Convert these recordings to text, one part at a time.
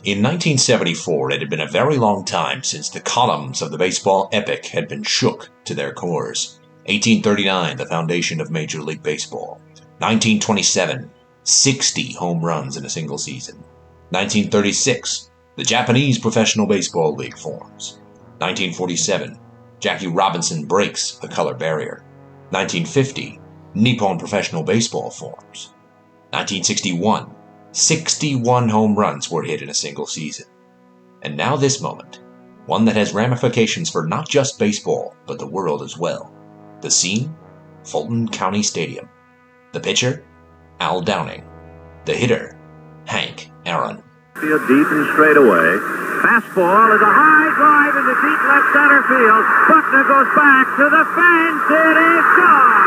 In 1974, it had been a very long time since the columns of the baseball epic had been shook to their cores. 1839, the foundation of Major League Baseball. 1927, 60 home runs in a single season. 1936, the Japanese Professional Baseball League forms. 1947, Jackie Robinson breaks the color barrier. 1950, Nippon Professional Baseball forms. 1961, 61 home runs were hit in a single season. And now this moment, one that has ramifications for not just baseball, but the world as well. The scene? Fulton County Stadium. The pitcher? Al Downing. The hitter? Hank Aaron. Field deep and straight away. Fastball is a high drive into deep left center field. Buckner goes back to the fence. It is gone.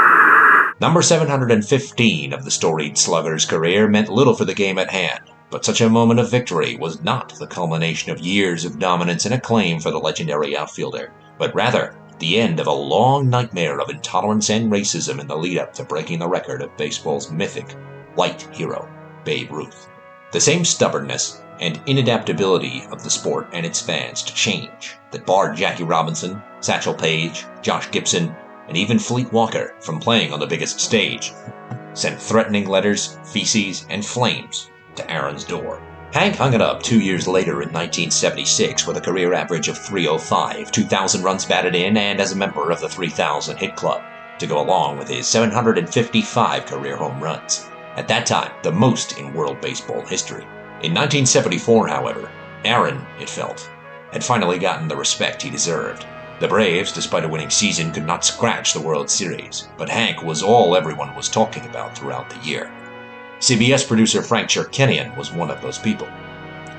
Number 715 of the storied slugger's career meant little for the game at hand, but such a moment of victory was not the culmination of years of dominance and acclaim for the legendary outfielder, but rather the end of a long nightmare of intolerance and racism in the lead-up to breaking the record of baseball's mythic white hero, Babe Ruth. The same stubbornness and inadaptability of the sport and its fans to change that barred Jackie Robinson, Satchel Paige, Josh Gibson, and even Fleet Walker from playing on the biggest stage, sent threatening letters, feces, and flames to Aaron's door. Hank hung it up 2 years later in 1976 with a career average of .305, 2,000 runs batted in, and as a member of the 3,000 hit club, to go along with his 755 career home runs. At that time, the most in world baseball history. In 1974, however, Aaron, it felt, had finally gotten the respect he deserved. The Braves, despite a winning season, could not scratch the World Series, but Hank was all everyone was talking about throughout the year. CBS producer Frank Cherkinian was one of those people.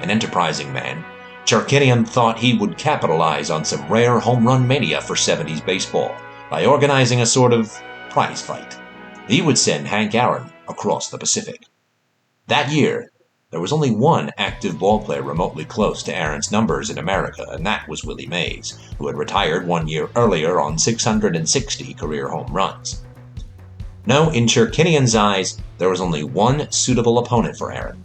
An enterprising man, Cherkinian thought he would capitalize on some rare home run mania for 70s baseball by organizing a sort of prize fight. He would send Hank Aaron across the Pacific. That year, there was only one active ballplayer remotely close to Aaron's numbers in America, and that was Willie Mays, who had retired 1 year earlier on 660 career home runs. No, in Cherkinian's eyes, there was only one suitable opponent for Aaron,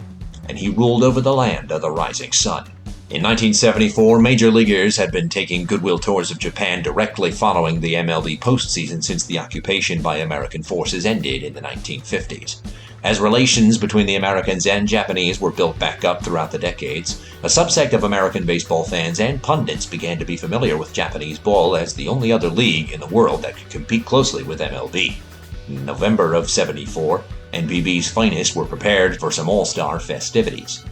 and he ruled over the land of the rising sun. In 1974, major leaguers had been taking goodwill tours of Japan directly following the MLB postseason since the occupation by American forces ended in the 1950s. As relations between the Americans and Japanese were built back up throughout the decades, a subsect of American baseball fans and pundits began to be familiar with Japanese ball as the only other league in the world that could compete closely with MLB. In November of '74, NPB's finest were prepared for some all-star festivities.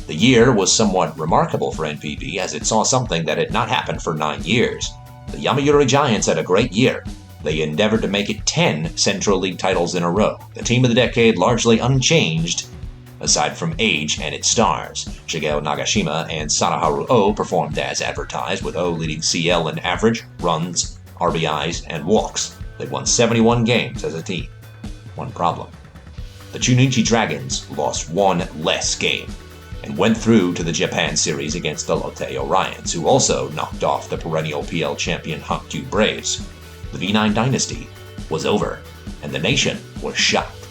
The year was somewhat remarkable for NPB as it saw something that had not happened for 9 years. The Yomiuri Giants had a great year. They endeavored to make it 10 Central League titles in a row, the team of the decade largely unchanged, aside from age and its stars. Shigeo Nagashima and Sadaharu Oh performed as advertised, with Oh leading CL in average, runs, RBIs, and walks. They won 71 games as a team. One problem. The Chunichi Dragons lost one less game, and went through to the Japan Series against the Lotte Orions, who also knocked off the perennial PL champion Hankyu Braves. The V9 Dynasty was over, and the nation was shocked.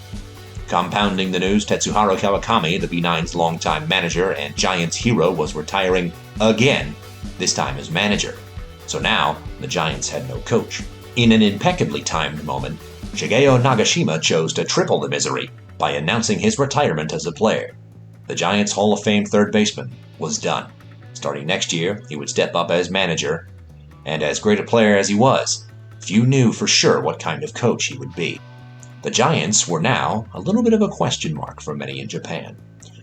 Compounding the news, Tetsuhiro Kawakami, the V9's longtime manager and Giants hero, was retiring again, this time as manager. So now, the Giants had no coach. In an impeccably timed moment, Shigeo Nagashima chose to triple the misery by announcing his retirement as a player. The Giants' Hall of Fame third baseman was done. Starting next year, he would step up as manager, and as great a player as he was, few knew for sure what kind of coach he would be. The Giants were now a little bit of a question mark for many in Japan.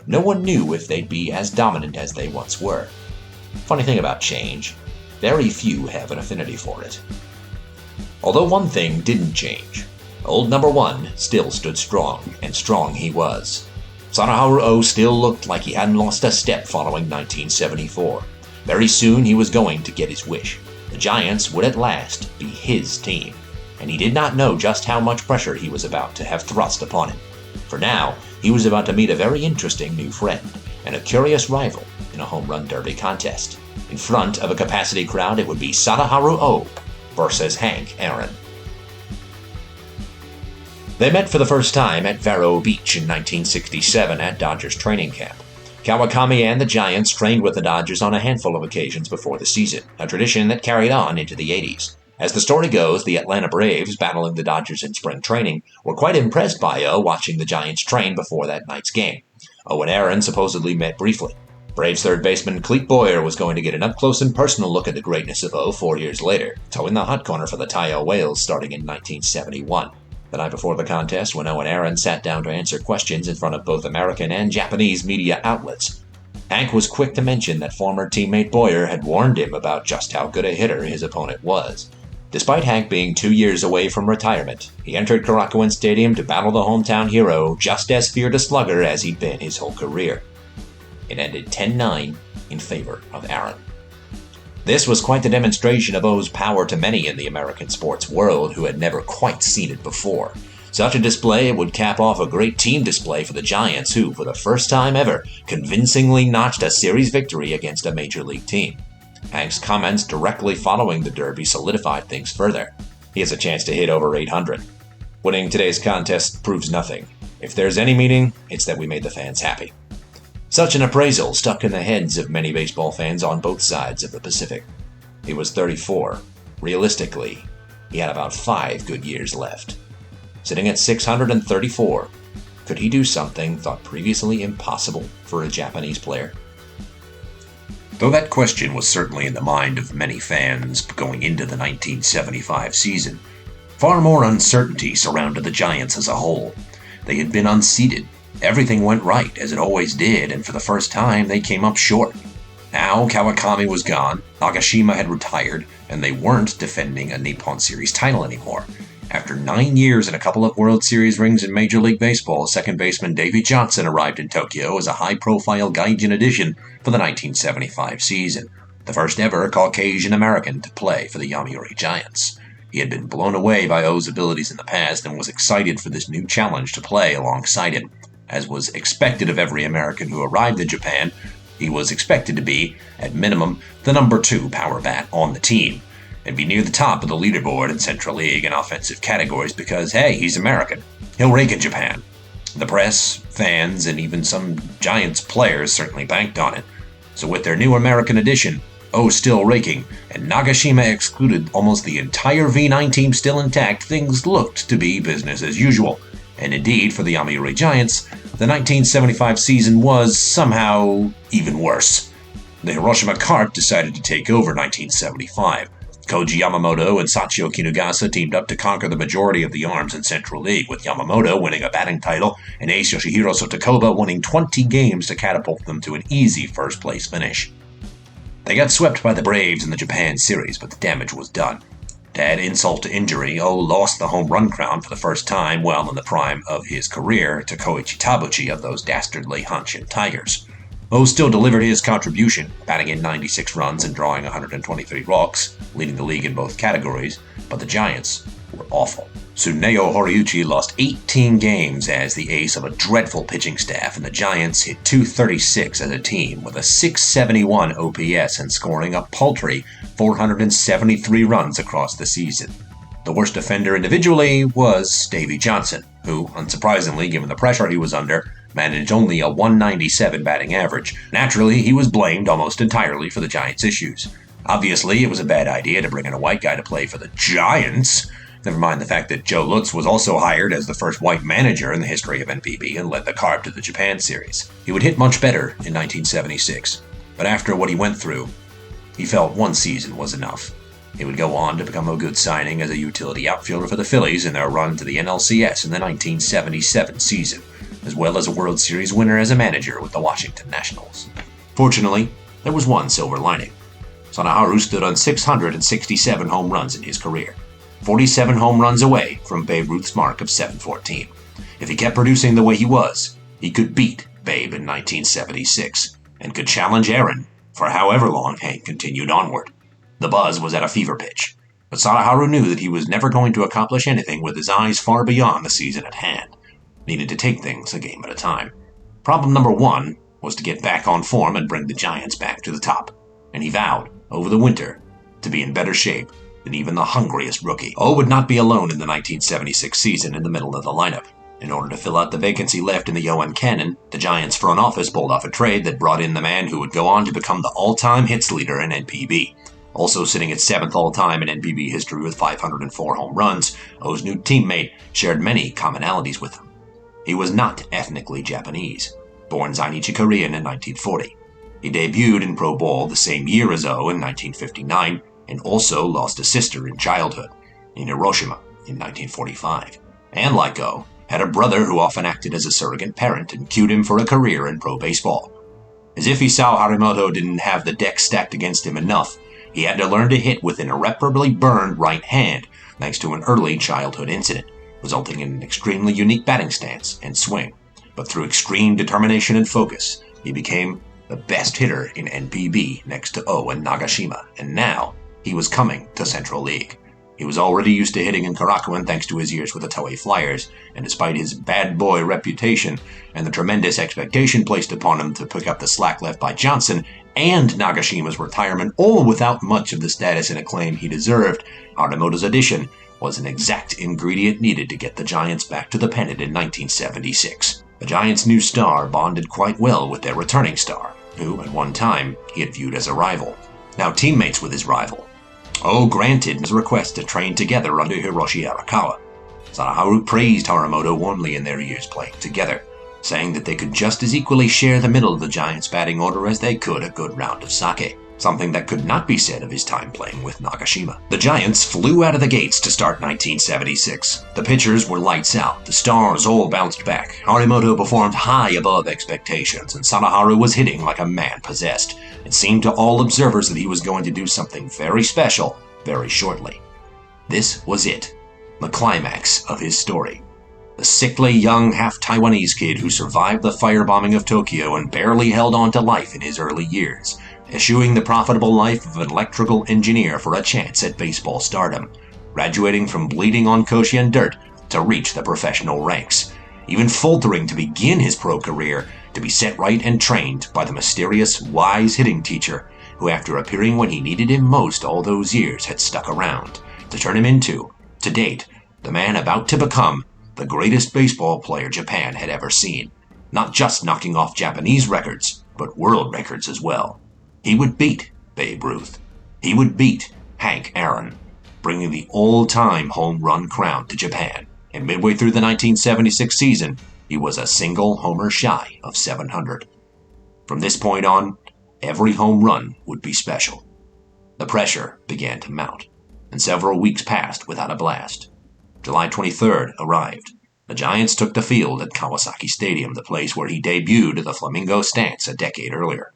No one knew if they'd be as dominant as they once were. Funny thing about change, very few have an affinity for it. Although one thing didn't change, old number one still stood strong, and strong he was. Sadaharu Oh still looked like he hadn't lost a step following 1974. Very soon he was going to get his wish. The Giants would at last be his team, and he did not know just how much pressure he was about to have thrust upon him. For now, he was about to meet a very interesting new friend, and a curious rival in a home run derby contest. In front of a capacity crowd, it would be Sadaharu Oh versus Hank Aaron. They met for the first time at Vero Beach in 1967 at Dodgers training camp. Kawakami and the Giants trained with the Dodgers on a handful of occasions before the season, a tradition that carried on into the 80s. As the story goes, the Atlanta Braves, battling the Dodgers in spring training, were quite impressed by O watching the Giants train before that night's game. O and Aaron supposedly met briefly. Braves third baseman Clete Boyer was going to get an up-close and personal look at the greatness of O 4 years later, towing the hot corner for the Tayo Whales starting in 1971. The night before the contest, when O and Aaron sat down to answer questions in front of both American and Japanese media outlets, Hank was quick to mention that former teammate Boyer had warned him about just how good a hitter his opponent was. Despite Hank being 2 years away from retirement, he entered Korakuen Stadium to battle the hometown hero just as feared a slugger as he'd been his whole career. It ended 10-9 in favor of Aaron. This was quite the demonstration of O's power to many in the American sports world who had never quite seen it before. Such a display would cap off a great team display for the Giants who, for the first time ever, convincingly notched a series victory against a major league team. Hank's comments directly following the Derby solidified things further. He has a chance to hit over 800. Winning today's contest proves nothing. If there's any meaning, it's that we made the fans happy. Such an appraisal stuck in the heads of many baseball fans on both sides of the Pacific. He was 34. Realistically, he had about 5 good years left. Sitting at 634, could he do something thought previously impossible for a Japanese player? Though that question was certainly in the mind of many fans going into the 1975 season, far more uncertainty surrounded the Giants as a whole. They had been unseeded. Everything went right, as it always did, and for the first time they came up short. Now Kawakami was gone, Nagashima had retired, and they weren't defending a Nippon Series title anymore. After 9 years and a couple of World Series rings in Major League Baseball, second baseman Davey Johnson arrived in Tokyo as a high-profile Gaijin addition for the 1975 season, the first ever Caucasian American to play for the Yomiuri Giants. He had been blown away by O's abilities in the past and was excited for this new challenge to play alongside him. As was expected of every American who arrived in Japan, he was expected to be, at minimum, the number 2 power bat on the team, and be near the top of the leaderboard in Central League and offensive categories because, hey, he's American. He'll rake in Japan. The press, fans, and even some Giants players certainly banked on it. So with their new American addition, O still raking, and Nagashima excluded, almost the entire V9 team still intact, things looked to be business as usual. And indeed, for the Yomiuri Giants, the 1975 season was somehow even worse. The Hiroshima Cart decided to take over 1975. Koji Yamamoto and Sachio Kinugasa teamed up to conquer the majority of the arms in Central League, with Yamamoto winning a batting title and ace Yoshihiro Sotokoba winning 20 games to catapult them to an easy first-place finish. They got swept by the Braves in the Japan series, but the damage was done. To add insult to injury, O lost the home run crown for the first time well in the prime of his career to Koichi Tabuchi of those dastardly Hanshin Tigers. O still delivered his contribution, batting in 96 runs and drawing 123 walks, leading the league in both categories, but the Giants were awful. Tsuneo Horiuchi lost 18 games as the ace of a dreadful pitching staff, and the Giants hit .236 as a team with a .671 OPS and scoring a paltry 473 runs across the season. The worst offender individually was Davey Johnson, who, unsurprisingly given the pressure he was under, managed only a .197 batting average. Naturally, he was blamed almost entirely for the Giants' issues. Obviously, it was a bad idea to bring in a white guy to play for the Giants. Never mind the fact that Joe Lutz was also hired as the first white manager in the history of NPB and led the Carp to the Japan series. He would hit much better in 1976, but after what he went through, he felt one season was enough. He would go on to become a good signing as a utility outfielder for the Phillies in their run to the NLCS in the 1977 season, as well as a World Series winner as a manager with the Washington Nationals. Fortunately, there was one silver lining. Sadaharu stood on 667 home runs in his career, 47 home runs away from Babe Ruth's mark of 714. If he kept producing the way he was, he could beat Babe in 1976, and could challenge Aaron for however long Hank continued onward. The buzz was at a fever pitch, but Sadaharu knew that he was never going to accomplish anything with his eyes far beyond the season at hand. Needed to take things a game at a time. Problem number 1 was to get back on form and bring the Giants back to the top, and he vowed, over the winter, to be in better shape than even the hungriest rookie. O would not be alone in the 1976 season in the middle of the lineup. In order to fill out the vacancy left in the Yoan canon, the Giants' front office pulled off a trade that brought in the man who would go on to become the all-time hits leader in NPB. Also sitting at 7th all-time in NPB history with 504 home runs, O's new teammate shared many commonalities with him. He was not ethnically Japanese, born Zainichi Korean in 1940. He debuted in pro ball the same year as O in 1959, and also lost a sister in childhood, in Hiroshima in 1945. And like O, had a brother who often acted as a surrogate parent and cued him for a career in pro baseball. As if he saw Harimoto didn't have the deck stacked against him enough, he had to learn to hit with an irreparably burned right hand thanks to an early childhood incident, resulting in an extremely unique batting stance and swing. But through extreme determination and focus, he became the best hitter in NPB next to O and Nagashima, and now he was coming to Central League. He was already used to hitting in Karakuan thanks to his years with the Toei Flyers, and despite his bad boy reputation and the tremendous expectation placed upon him to pick up the slack left by Johnson and Nagashima's retirement, all without much of the status and acclaim he deserved, Harimoto's addition was an exact ingredient needed to get the Giants back to the pennant in 1976. The Giants' new star bonded quite well with their returning star, who at one time he had viewed as a rival. Now teammates with his rival, O granted his request to train together under Hiroshi Arakawa. Sadaharu praised Harimoto warmly in their years playing together, saying that they could just as equally share the middle of the Giants' batting order as they could a good round of sake, something that could not be said of his time playing with Nagashima. The Giants flew out of the gates to start 1976. The pitchers were lights out, the stars all bounced back, Harimoto performed high above expectations, and Sadaharu was hitting like a man possessed. It seemed to all observers that he was going to do something very special very shortly. This was it, the climax of his story. The sickly young half-Taiwanese kid who survived the firebombing of Tokyo and barely held on to life in his early years, eschewing the profitable life of an electrical engineer for a chance at baseball stardom, graduating from bleeding on Koshian dirt to reach the professional ranks, even faltering to begin his pro career, to be set right and trained by the mysterious, wise hitting teacher who, after appearing when he needed him most all those years, had stuck around to turn him into, to date, the man about to become the greatest baseball player Japan had ever seen, not just knocking off Japanese records, but world records as well. He would beat Babe Ruth. He would beat Hank Aaron, bringing the all-time home run crown to Japan. And midway through the 1976 season, he was a single homer shy of 700. From this point on, every home run would be special. The pressure began to mount, and several weeks passed without a blast. July 23rd arrived. The Giants took the field at Kawasaki Stadium, the place where he debuted the Flamingo stance a decade earlier.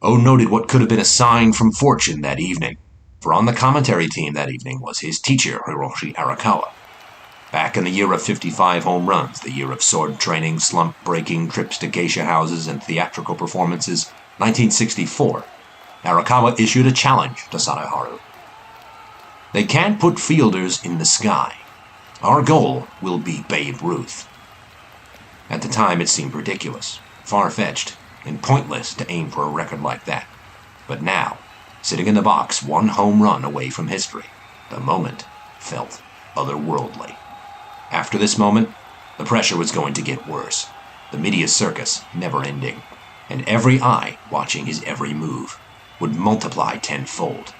O noted what could have been a sign from fortune that evening, for on the commentary team that evening was his teacher, Hiroshi Arakawa. Back in the year of 55 home runs, the year of sword training, slump breaking, trips to geisha houses, and theatrical performances, 1964, Arakawa issued a challenge to Sadaharu. They can't put fielders in the sky. Our goal will be Babe Ruth. At the time, it seemed ridiculous, far-fetched, and pointless to aim for a record like that. But now, sitting in the box one home run away from history, the moment felt otherworldly. After this moment, the pressure was going to get worse, the media circus never ending, and every eye watching his every move would multiply tenfold.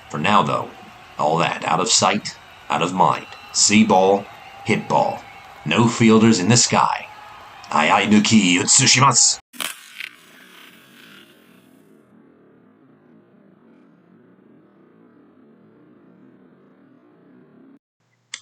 For now, though, all that out of sight, out of mind, see ball, hit ball, no fielders in the sky. Ai nuki utsushimasu.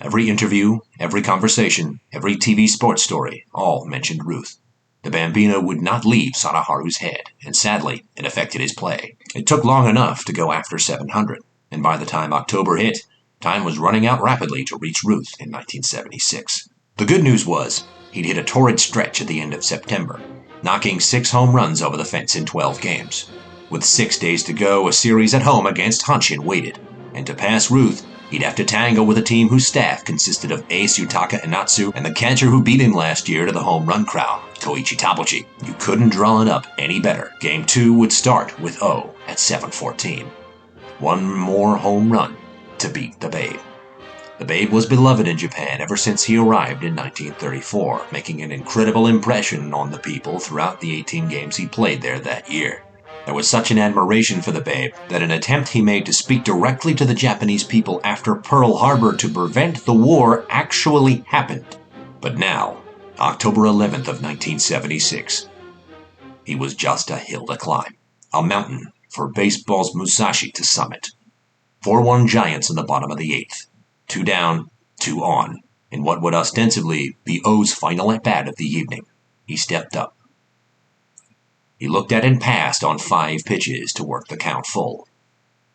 Every interview, every conversation, every TV sports story, all mentioned Ruth. The Bambino would not leave Sadaharu's head, and sadly, it affected his play. It took long enough to go after 700, and by the time October hit, time was running out rapidly to reach Ruth in 1976. The good news was, he'd hit a torrid stretch at the end of September, knocking 6 home runs over the fence in 12 games. With 6 days to go, a series at home against Hanshin waited, and to pass Ruth, he'd have to tangle with a team whose staff consisted of ace Yutaka Inatsu and the catcher who beat him last year to the home run crown, Koichi Tabuchi. You couldn't draw it up any better. Game 2 would start with O at 7-14. One more home run to beat the Babe. The Babe was beloved in Japan ever since he arrived in 1934, making an incredible impression on the people throughout the 18 games he played there that year. There was such an admiration for the Babe that an attempt he made to speak directly to the Japanese people after Pearl Harbor to prevent the war actually happened. But now, October 11th of 1976, he was just a hill to climb, a mountain for baseball's Musashi to summit. 4-1 Giants in the bottom of the 8th. 2 down, 2 on, in what would ostensibly be O's final at-bat of the evening. He stepped up. He looked at and passed on 5 pitches to work the count full.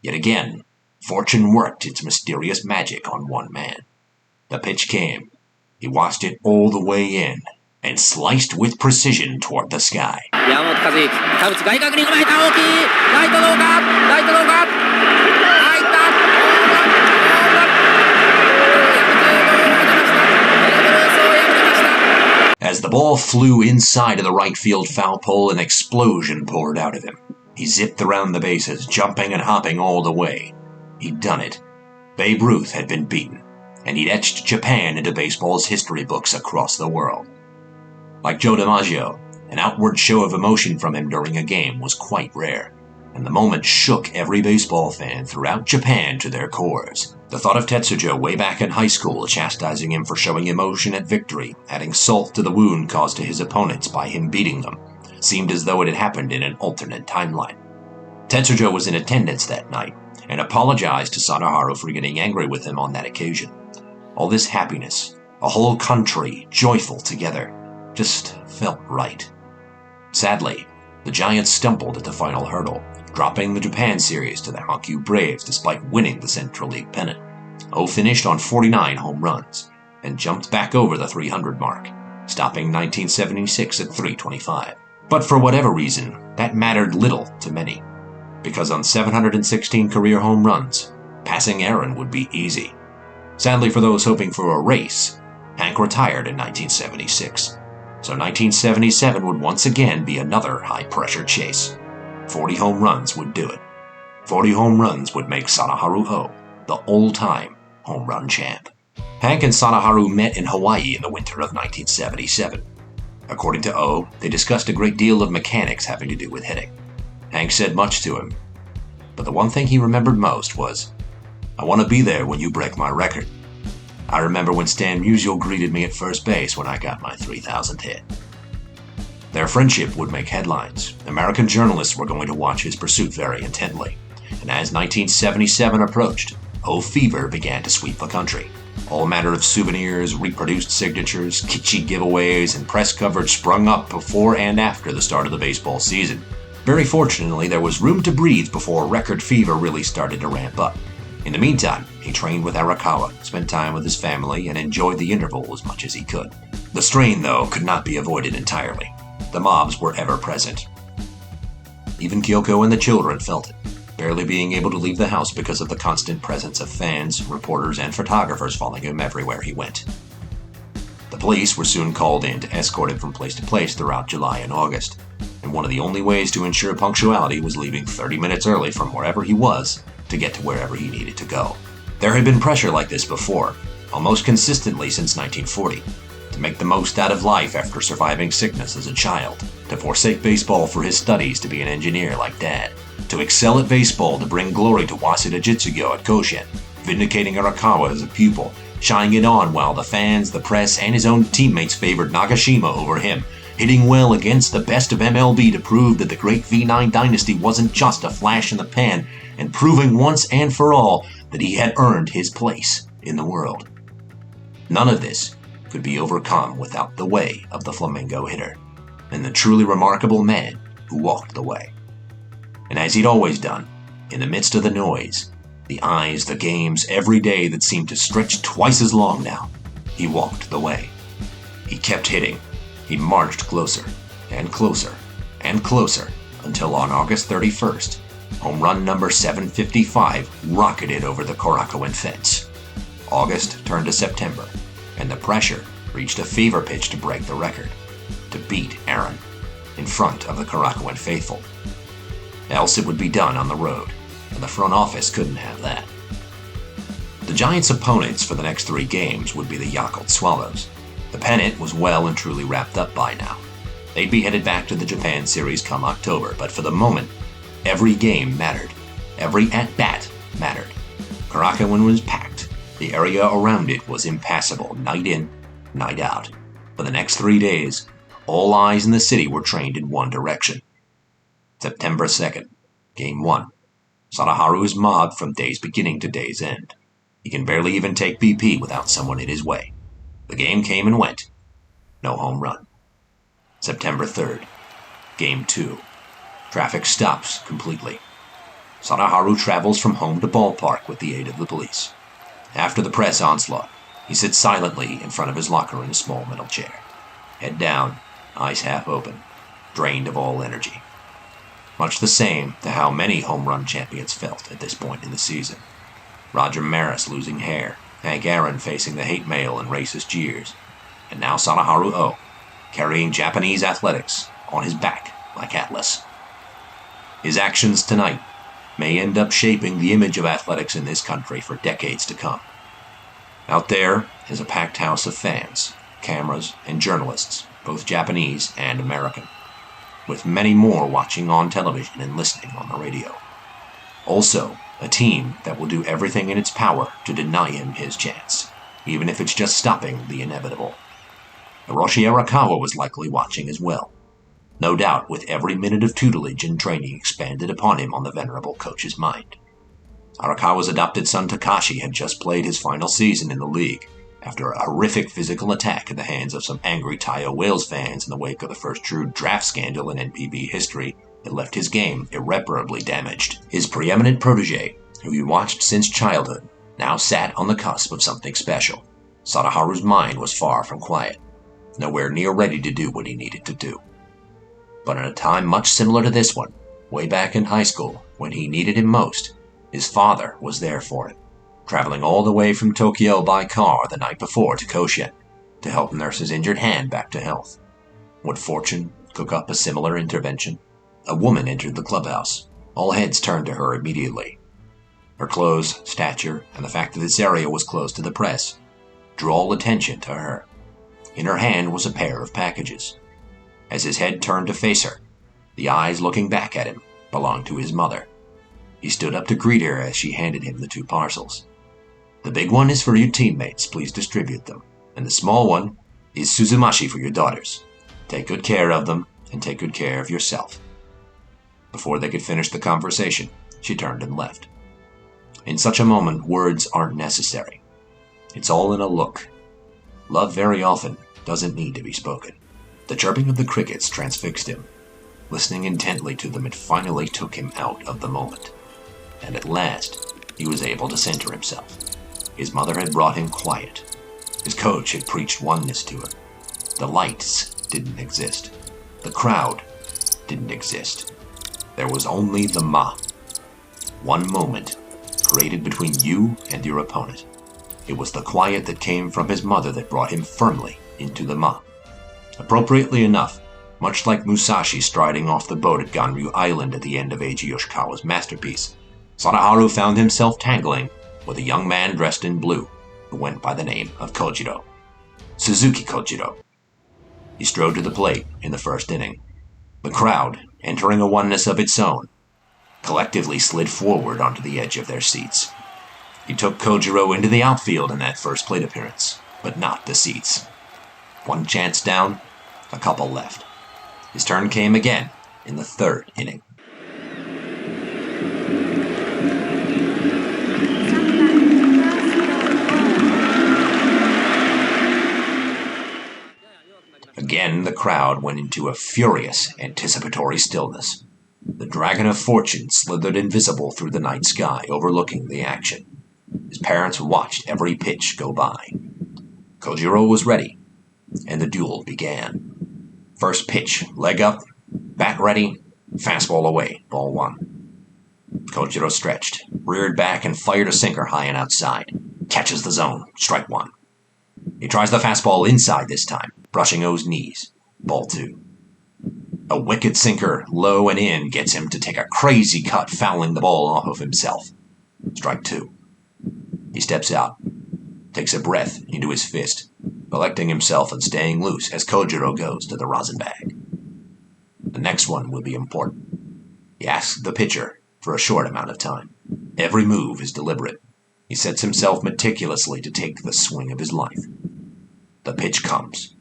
Yet again, fortune worked its mysterious magic on one man. The pitch came. He watched it all the way in and sliced with precision toward the sky. As the ball flew inside of the right field foul pole, an explosion poured out of him. He zipped around the bases, jumping and hopping all the way. He'd done it. Babe Ruth had been beaten, and he'd etched Japan into baseball's history books across the world. Like Joe DiMaggio, an outward show of emotion from him during a game was quite rare, and the moment shook every baseball fan throughout Japan to their cores. The thought of Tetsujo way back in high school chastising him for showing emotion at victory, adding salt to the wound caused to his opponents by him beating them, seemed as though it had happened in an alternate timeline. Tetsujo was in attendance that night, and apologized to Sadaharu for getting angry with him on that occasion. All this happiness, a whole country joyful together, just felt right. Sadly, the Giants stumbled at the final hurdle, dropping the Japan series to the Hankyu Braves despite winning the Central League pennant. O finished on 49 home runs and jumped back over the 300 mark, stopping 1976 at 325. But for whatever reason, that mattered little to many, because on 716 career home runs, passing Aaron would be easy. Sadly for those hoping for a race, Hank retired in 1976. So 1977 would once again be another high-pressure chase. 40 home runs would do it. 40 home runs would make Sadaharu Oh the all-time home run champ. Hank and Sadaharu met in Hawaii in the winter of 1977. According to Oh, they discussed a great deal of mechanics having to do with hitting. Hank said much to him, but the one thing he remembered most was, "I want to be there when you break my record. I remember when Stan Musial greeted me at first base when I got my 3,000th hit." Their friendship would make headlines. American journalists were going to watch his pursuit very intently. And as 1977 approached, O fever began to sweep the country. All manner of souvenirs, reproduced signatures, kitschy giveaways, and press coverage sprung up before and after the start of the baseball season. Very fortunately, there was room to breathe before record fever really started to ramp up. In the meantime, he trained with Arakawa, spent time with his family, and enjoyed the interval as much as he could. The strain, though, could not be avoided entirely. The mobs were ever present. Even Kyoko and the children felt it, barely being able to leave the house because of the constant presence of fans, reporters, and photographers following him everywhere he went. The police were soon called in to escort him from place to place throughout July and August, and one of the only ways to ensure punctuality was leaving 30 minutes early from wherever he was to get to wherever he needed to go. There had been pressure like this before, almost consistently since 1940, to make the most out of life after surviving sickness as a child, to forsake baseball for his studies to be an engineer like Dad, to excel at baseball to bring glory to Waseda Jitsugyo at Koshin, vindicating Arakawa as a pupil, shining it on while the fans, the press, and his own teammates favored Nagashima over him, hitting well against the best of MLB to prove that the great V9 Dynasty wasn't just a flash in the pan, and proving once and for all that he had earned his place in the world. None of this could be overcome without the way of the Flamingo hitter, and the truly remarkable man who walked the way. And as he'd always done, in the midst of the noise, the eyes, the games, every day that seemed to stretch twice as long now, he walked the way. He kept hitting. He marched closer, and closer, and closer, until on August 31st, home run number 755 rocketed over the Korakuen fence. August turned to September, and the pressure reached a fever pitch to break the record, to beat Aaron, in front of the Korakuen faithful. Else it would be done on the road, and the front office couldn't have that. The Giants' opponents for the next 3 games would be the Yakult Swallows. The pennant was well and truly wrapped up by now. They'd be headed back to the Japan series come October, but for the moment, every game mattered. Every at-bat mattered. Karakawan was packed. The area around it was impassable, night in, night out. For the next 3 days, all eyes in the city were trained in one direction. September 2nd, Game 1. Sadaharu is mobbed from day's beginning to day's end. He can barely even take BP without someone in his way. The game came and went. No home run. September 3rd, Game 2. Traffic stops completely. Sadaharu travels from home to ballpark with the aid of the police. After the press onslaught, he sits silently in front of his locker in a small metal chair. Head down, eyes half open, drained of all energy. Much the same to how many home run champions felt at this point in the season. Roger Maris losing hair, Hank Aaron facing the hate mail and racist jeers, and now Sadaharu Oh, carrying Japanese athletics on his back like Atlas. His actions tonight may end up shaping the image of athletics in this country for decades to come. Out there is a packed house of fans, cameras, and journalists, both Japanese and American, with many more watching on television and listening on the radio. Also, a team that will do everything in its power to deny him his chance, even if it's just stopping the inevitable. Hiroshi Arakawa was likely watching as well, no doubt with every minute of tutelage and training expanded upon him on the venerable coach's mind. Arakawa's adopted son Takashi had just played his final season in the league after a horrific physical attack at the hands of some angry Taiyo Whales fans in the wake of the first true draft scandal in NPB history that left his game irreparably damaged. His preeminent protege, who he watched since childhood, now sat on the cusp of something special. Sadaharu's mind was far from quiet, nowhere near ready to do what he needed to do. But in a time much similar to this one, way back in high school, when he needed him most, his father was there for him, traveling all the way from Tokyo by car the night before to Koshin to help nurse his injured hand back to health. Would fortune cook up a similar intervention? A woman entered the clubhouse. All heads turned to her immediately. Her clothes, stature, and the fact that this area was closed to the press drew all attention to her. In her hand was a pair of packages. As his head turned to face her, the eyes looking back at him belonged to his mother. He stood up to greet her as she handed him the 2 parcels. The big one is for your teammates, please distribute them. And the small one is Suzumashi for your daughters. Take good care of them, and take good care of yourself. Before they could finish the conversation, she turned and left. In such a moment, words aren't necessary. It's all in a look. Love very often doesn't need to be spoken. The chirping of the crickets transfixed him. Listening intently to them, it finally took him out of the moment. And at last, he was able to center himself. His mother had brought him quiet. His coach had preached oneness to him. The lights didn't exist. The crowd didn't exist. There was only the ma. One moment, created between you and your opponent. It was the quiet that came from his mother that brought him firmly into the ma. Appropriately enough, much like Musashi striding off the boat at Ganryu Island at the end of Eiji Yoshikawa's masterpiece, Sadaharu found himself tangling with a young man dressed in blue who went by the name of Kojiro. Suzuki Kojiro. He strode to the plate in the first inning. The crowd, entering a oneness of its own, collectively slid forward onto the edge of their seats. He took Kojiro into the outfield in that first plate appearance, but not the seats. One chance down, a couple left. His turn came again in the 3rd inning. Again, the crowd went into a furious, anticipatory stillness. The Dragon of Fortune slithered invisible through the night sky, overlooking the action. His parents watched every pitch go by. Kojiro was ready, and the duel began. First pitch, leg up, bat ready, fastball away, ball 1. Kojiro stretched, reared back, and fired a sinker high and outside. Catches the zone, strike 1. He tries the fastball inside this time, brushing O's knees, ball 2. A wicked sinker, low and in, gets him to take a crazy cut, fouling the ball off of himself. Strike 2. He steps out, takes a breath into his fist, collecting himself and staying loose as Kojiro goes to the rosin bag. The next one will be important. He asks the pitcher for a short amount of time. Every move is deliberate. He sets himself meticulously to take the swing of his life. The pitch comes,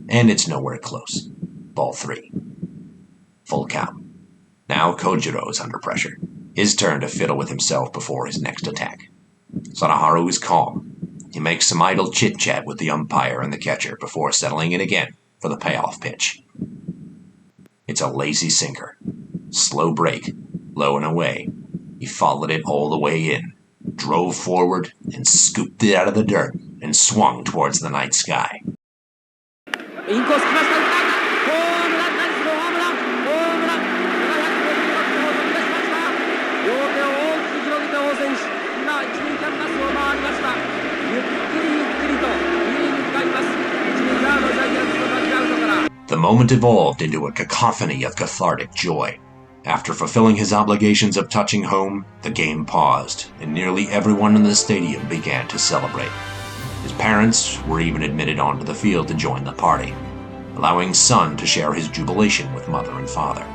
and it's nowhere close. Ball 3. Full count. Now Kojiro is under pressure. His turn to fiddle with himself before his next attack. Sadaharu is calm. He makes some idle chit-chat with the umpire and the catcher before settling in again for the payoff pitch. It's a lazy sinker. Slow break, low and away. He followed it all the way in, drove forward, and scooped it out of the dirt, and swung towards the night sky. The moment evolved into a cacophony of cathartic joy. After fulfilling his obligations of touching home, the game paused, and nearly everyone in the stadium began to celebrate. His parents were even admitted onto the field to join the party, allowing son to share his jubilation with mother and father.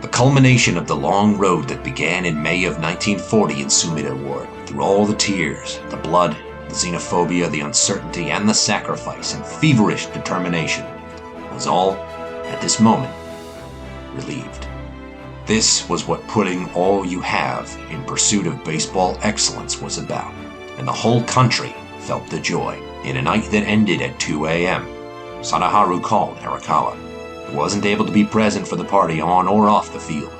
The culmination of the long road that began in May of 1940 in Sumida Ward, through all the tears, the blood, the xenophobia, the uncertainty, and the sacrifice and feverish determination, was all, at this moment, relieved. This was what putting all you have in pursuit of baseball excellence was about, and the whole country felt the joy. In a night that ended at 2 a.m., Sadaharu called Arakawa. He wasn't able to be present for the party on or off the field,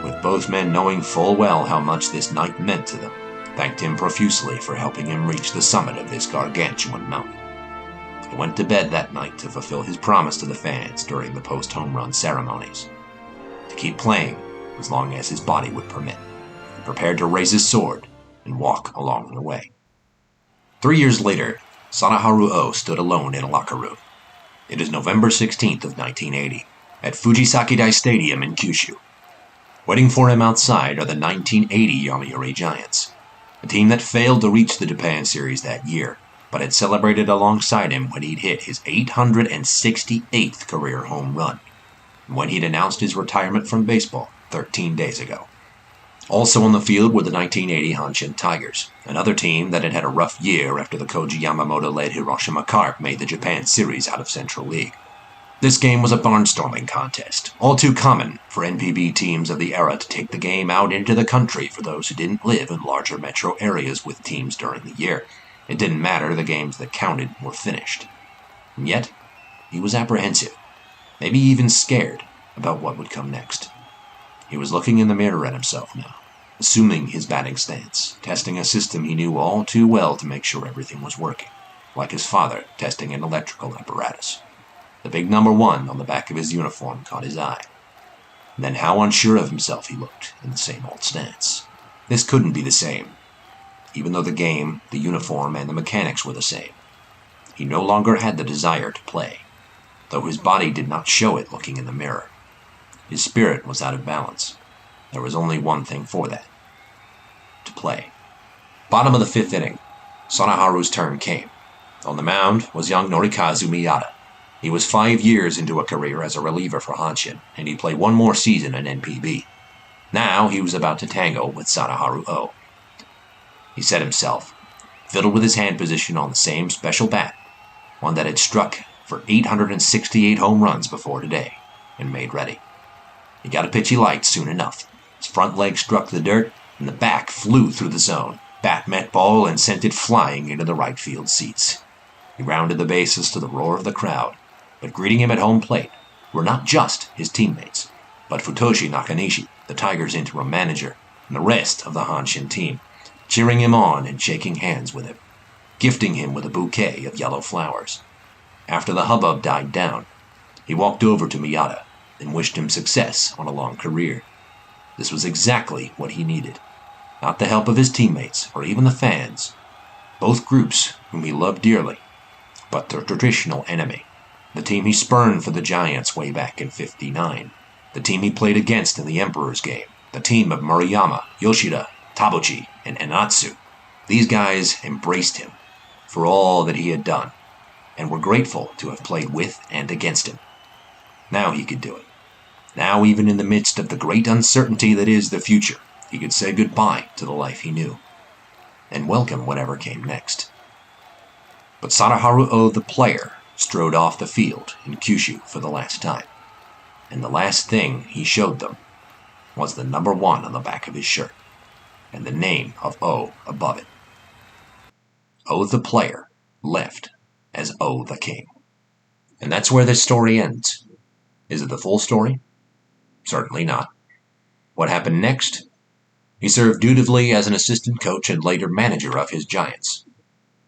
with both men knowing full well how much this night meant to them, thanked him profusely for helping him reach the summit of this gargantuan mountain. He went to bed that night to fulfill his promise to the fans during the post-home run ceremonies, to keep playing as long as his body would permit. He prepared to raise his sword and walk along the way. 3 years later, Sadaharu Oh stood alone in a locker room. It is November 16th of 1980, at Fujisaki-dai Stadium in Kyushu. Waiting for him outside are the 1980 Yomiuri Giants, a team that failed to reach the Japan Series that year, but had celebrated alongside him when he'd hit his 868th career home run, and when he'd announced his retirement from baseball 13 days ago. Also on the field were the 1980 Hanshin Tigers, another team that had had a rough year after the Koji Yamamoto-led Hiroshima Carp made the Japan Series out of Central League. This game was a barnstorming contest, all too common for NPB teams of the era to take the game out into the country for those who didn't live in larger metro areas with teams during the year. It didn't matter, the games that counted were finished. And yet, he was apprehensive, maybe even scared about what would come next. He was looking in the mirror at himself now, assuming his batting stance, testing a system he knew all too well to make sure everything was working, like his father testing an electrical apparatus. The big number 1 on the back of his uniform caught his eye. And then how unsure of himself he looked in the same old stance. This couldn't be the same, even though the game, the uniform, and the mechanics were the same. He no longer had the desire to play, though his body did not show it looking in the mirror. His spirit was out of balance. There was only one thing for that: to play. Bottom of the 5th inning, Sadaharu's turn came. On the mound was young Norikazu Miyata. He was 5 years into a career as a reliever for Hanshin, and he'd play one more season in NPB. Now he was about to tango with Sadaharu Oh. He set himself, fiddled with his hand position on the same special bat, one that had struck for 868 home runs before today, and made ready. He got a pitch he liked soon enough. His front leg struck the dirt, and the back flew through the zone. Bat met ball and sent it flying into the right field seats. He rounded the bases to the roar of the crowd, but greeting him at home plate were not just his teammates, but Futoshi Nakanishi, the Tigers' interim manager, and the rest of the Hanshin team, cheering him on and shaking hands with him, gifting him with a bouquet of yellow flowers. After the hubbub died down, he walked over to Miyata and wished him success on a long career. This was exactly what he needed. Not the help of his teammates or even the fans, both groups whom he loved dearly, but the traditional enemy, the team he spurned for the Giants way back in '59, the team he played against in the Emperor's game, the team of Murayama, Yoshida, Tabuchi, and Enatsu. These guys embraced him for all that he had done, and were grateful to have played with and against him. Now he could do it. Now, even in the midst of the great uncertainty that is the future, he could say goodbye to the life he knew, and welcome whatever came next. But Sadaharu Oh, the player, strode off the field in Kyushu for the last time, and the last thing he showed them was the number 1 on the back of his shirt, and the name of Oh above it. Oh the player left as Oh the king. And that's where this story ends. Is it the full story? Certainly not. What happened next? He served dutifully as an assistant coach and later manager of his Giants,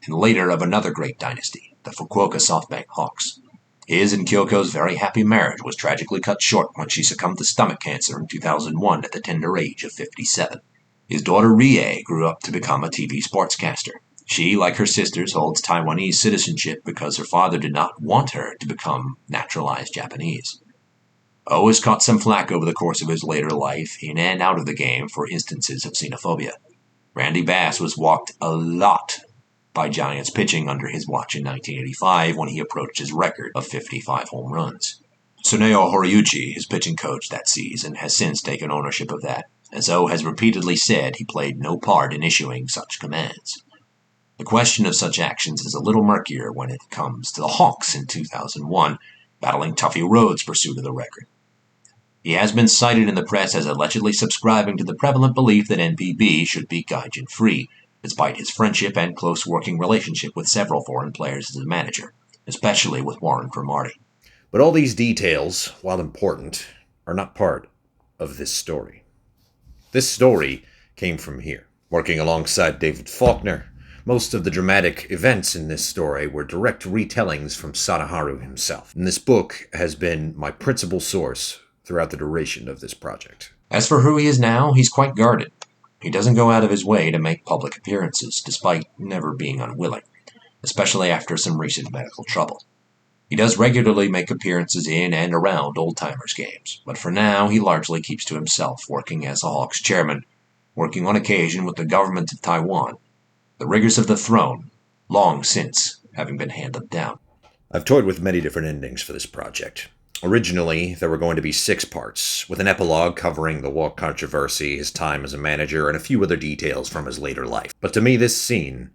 and later of another great dynasty, the Fukuoka SoftBank Hawks. His and Kyoko's very happy marriage was tragically cut short when she succumbed to stomach cancer in 2001 at the tender age of 57. His daughter Rie grew up to become a TV sportscaster. She, like her sisters, holds Taiwanese citizenship because her father did not want her to become naturalized Japanese. Oh has caught some flack over the course of his later life, in and out of the game, for instances of xenophobia. Randy Bass was walked a lot by Giants pitching under his watch in 1985 when he approached his record of 55 home runs. Suneo Horiuchi, his pitching coach that season, has since taken ownership of that, as Oh has repeatedly said he played no part in issuing such commands. The question of such actions is a little murkier when it comes to the Hawks in 2001, battling Tuffy Rhodes' pursuit of the record. He has been cited in the press as allegedly subscribing to the prevalent belief that NPB should be gaijin-free, despite his friendship and close working relationship with several foreign players as a manager, especially with Warren Cromartie. But all these details, while important, are not part of this story. This story came from here. Working alongside David Faulkner, most of the dramatic events in this story were direct retellings from Sadaharu himself, and this book has been my principal source throughout the duration of this project. As for who he is now, he's quite guarded. He doesn't go out of his way to make public appearances, despite never being unwilling, especially after some recent medical trouble. He does regularly make appearances in and around old-timers games, but for now he largely keeps to himself, working as a Hawks chairman, working on occasion with the government of Taiwan, the rigors of the throne, long since having been handed down. I've toyed with many different endings for this project. Originally, there were going to be 6 parts, with an epilogue covering the walk controversy, his time as a manager, and a few other details from his later life. But to me, this scene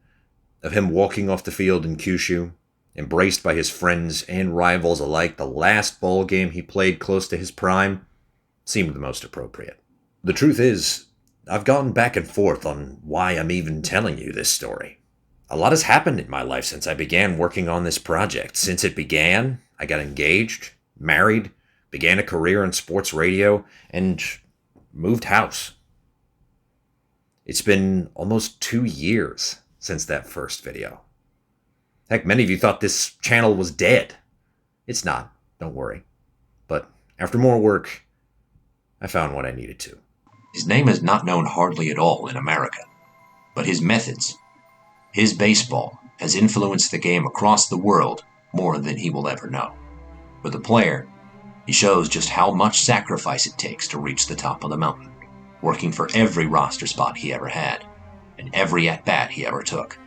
of him walking off the field in Kyushu, embraced by his friends and rivals alike, the last ball game he played close to his prime, seemed the most appropriate. The truth is, I've gone back and forth on why I'm even telling you this story. A lot has happened in my life since I began working on this project. Since it began, I got engaged, married, began a career in sports radio, and moved house. It's been almost 2 years since that first video. Heck, many of you thought this channel was dead. It's not, don't worry. But after more work, I found what I needed to. His name is not known hardly at all in America, but his methods, his baseball, has influenced the game across the world more than he will ever know. For the player, he shows just how much sacrifice it takes to reach the top of the mountain, working for every roster spot he ever had, and every at-bat he ever took.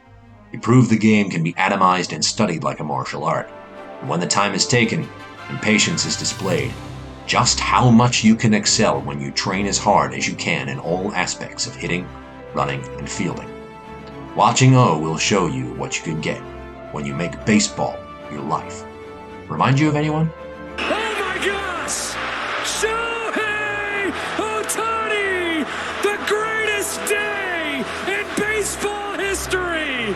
He proved the game can be atomized and studied like a martial art, and when the time is taken and patience is displayed, just how much you can excel when you train as hard as you can in all aspects of hitting, running, and fielding. Watching O will show you what you can get when you make baseball your life. Remind you of anyone? Oh my gosh! Shohei Ohtani! The greatest day in baseball history!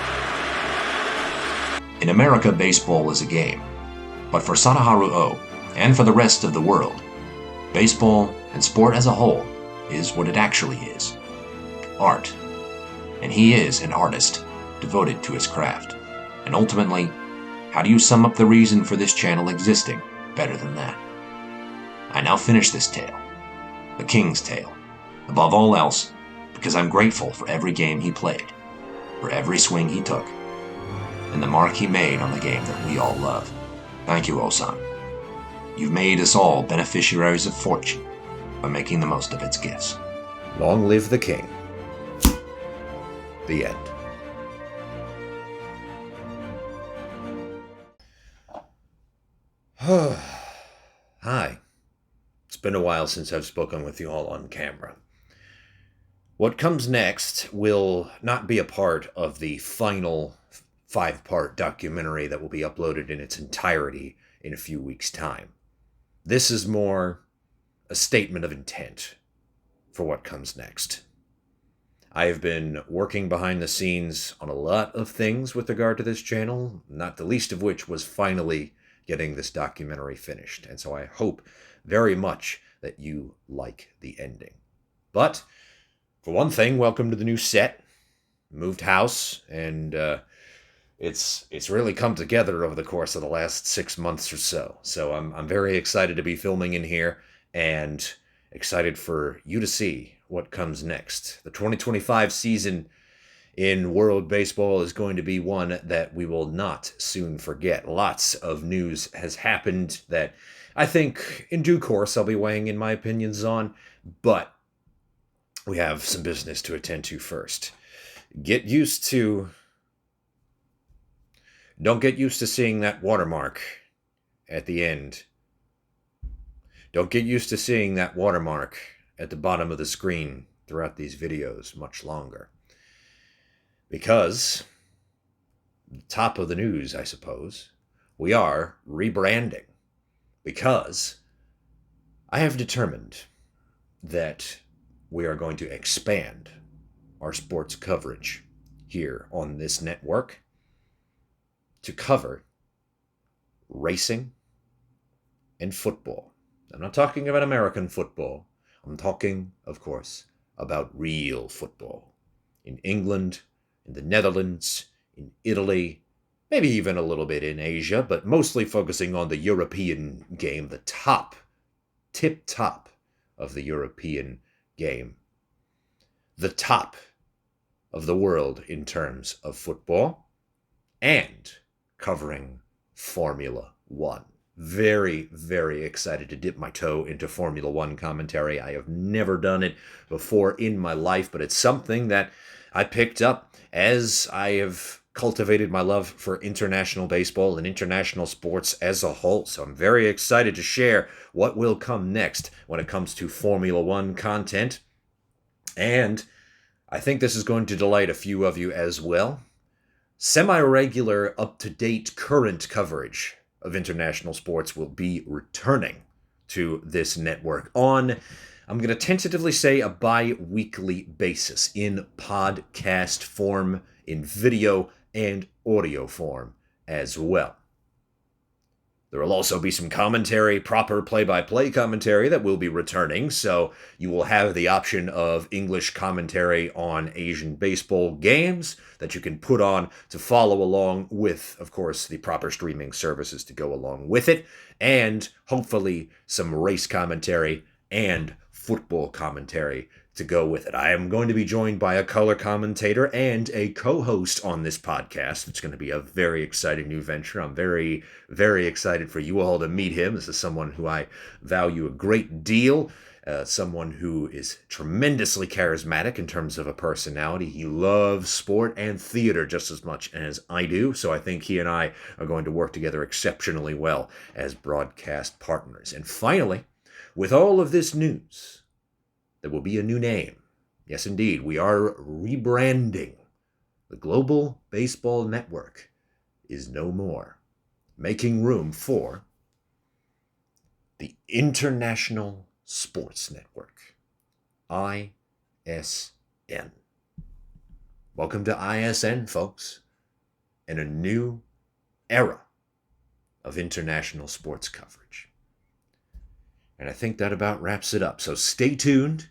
In America, baseball is a game. But for Sadaharu Oh, and for the rest of the world, baseball and sport as a whole is what it actually is. Art. And he is an artist devoted to his craft. And ultimately, how do you sum up the reason for this channel existing better than that? I now finish this tale, the King's Tale, above all else, because I'm grateful for every game he played, for every swing he took, and the mark he made on the game that we all love. Thank you, Oh-san. You've made us all beneficiaries of fortune by making the most of its gifts. Long live the king. The end. Hi. It's been a while since I've spoken with you all on camera. What comes next will not be a part of the final 5-part documentary that will be uploaded in its entirety in a few weeks' time. This is more a statement of intent for what comes next. I have been working behind the scenes on a lot of things with regard to this channel, not the least of which was finally getting this documentary finished. And so I hope very much that you like the ending. But for one thing, welcome to the new set. Moved house, and it's really come together over the course of the last 6 months or so. So I'm very excited to be filming in here and excited for you to see what comes next. The 2025 season in World Baseball is going to be one that we will not soon forget. Lots of news has happened that I think in due course I'll be weighing in my opinions on, but we have some business to attend to first. Don't get used to seeing that watermark at the end. Don't get used to seeing that watermark at the bottom of the screen throughout these videos much longer. Because, top of the news, I suppose, we are rebranding. Because I have determined that we are going to expand our sports coverage here on this network to cover racing and football. I'm not talking about American football. I'm talking, of course, about real football. In England, in the Netherlands, in Italy, maybe even a little bit in Asia, but mostly focusing on the European game, the tip-top of the European game. The top of the world in terms of football, and covering Formula One. Very, very excited to dip my toe into Formula One commentary. I have never done it before in my life, but it's something that I picked up as I have cultivated my love for international baseball and international sports as a whole. So I'm very excited to share what will come next when it comes to Formula One content. And I think this is going to delight a few of you as well. Semi-regular, up-to-date, current coverage of international sports will be returning to this network on, I'm going to tentatively say, a bi-weekly basis in podcast form, in video and audio form as well. There will also be some commentary, proper play-by-play commentary that will be returning, so you will have the option of English commentary on Asian baseball games that you can put on to follow along with, of course, the proper streaming services to go along with it, and hopefully some race commentary and football commentary to go with it. I am going to be joined by a color commentator and a co-host on this podcast. It's going to be a very exciting new venture. I'm very, very excited for you all to meet him. This is someone who I value a great deal, someone who is tremendously charismatic in terms of a personality. He loves sport and theater just as much as I do, so I think he and I are going to work together exceptionally well as broadcast partners. And finally, with all of this news, there will be a new name. Yes, indeed, we are rebranding. The Global Baseball Network is no more, making room for the International Sports Network, ISN. Welcome to ISN, folks, and a new era of international sports coverage. And I think that about wraps it up. So stay tuned.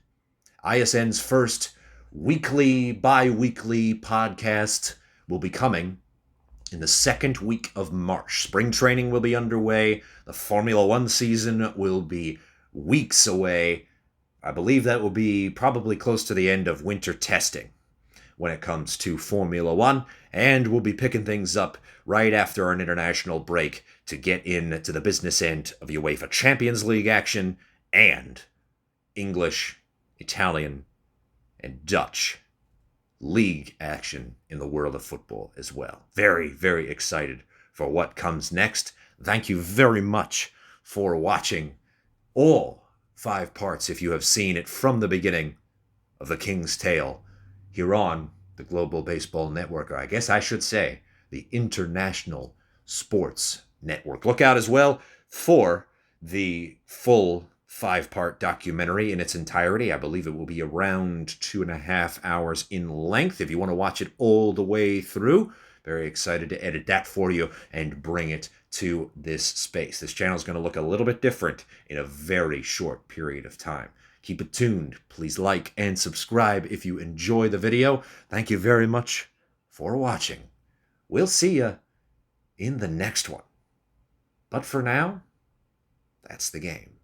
ISN's first weekly, bi-weekly podcast will be coming in the second week of March. Spring training will be underway. The Formula One season will be weeks away. I believe that will be probably close to the end of winter testing when it comes to Formula One. And we'll be picking things up right after our international break to get into the business end of UEFA Champions League action and English, Italian, and Dutch league action in the world of football as well. Very, very excited for what comes next. Thank you very much for watching all 5 parts, if you have seen it from the beginning, of The King's Tale here on the Global Baseball Network, or I guess I should say the International Sports Network. Look out as well for the full 5-part documentary in its entirety. I believe it will be around 2.5 hours in length if you want to watch it all the way through. Very excited to edit that for you and bring it to this space. This channel is going to look a little bit different in a very short period of time. Keep it tuned. Please like and subscribe if you enjoy the video. Thank you very much for watching. We'll see you in the next one. But for now, that's the game.